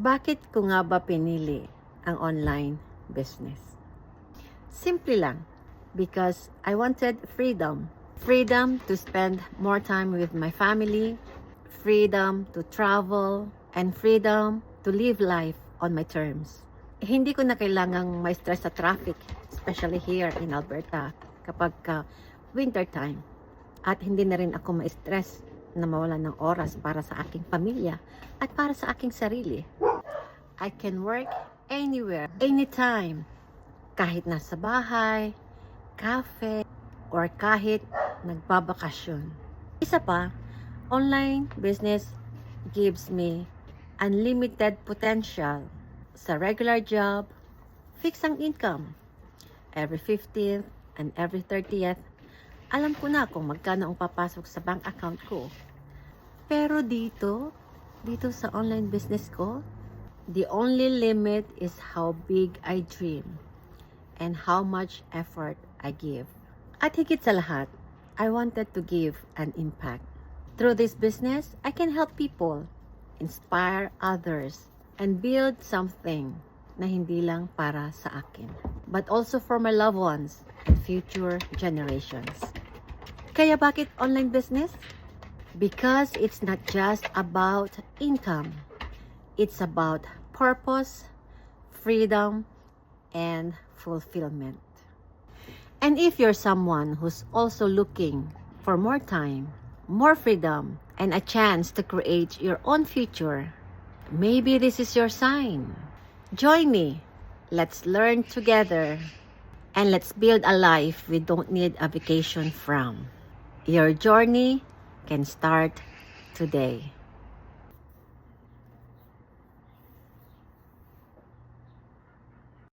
Bakit ko nga ba pinili ang online business? Simple lang, because I wanted freedom. Freedom to spend more time with my family, freedom to travel, and freedom to live life on my terms. Hindi ko na kailangang may stress sa traffic, especially here in Alberta, kapag winter time. At hindi na rin ako ma-stress na mawalan ng oras para sa aking pamilya at para sa aking sarili. I can work anywhere, anytime, kahit nasa bahay, cafe, or kahit nagbabakasyon. Isa pa, online business gives me unlimited potential. Sa regular job, fix ang income. Every 15th and every 30th, alam ko na kung magkano ang papasok sa bank account ko. Pero dito sa online business ko, the only limit is how big I dream and how much effort I give. At higit sa lahat, I wanted to give an impact. Through this business, I can help people, inspire others, and build something na hindi lang para sa akin, but also for my loved ones and future generations. Kaya bakit online business? Because it's not just about income. It's about purpose, freedom, and fulfillment. And if you're someone who's also looking for more time, more freedom, and a chance to create your own future, maybe this is your sign. Join me. Let's learn together. And let's build a life we don't need a vacation from. Your journey can start today.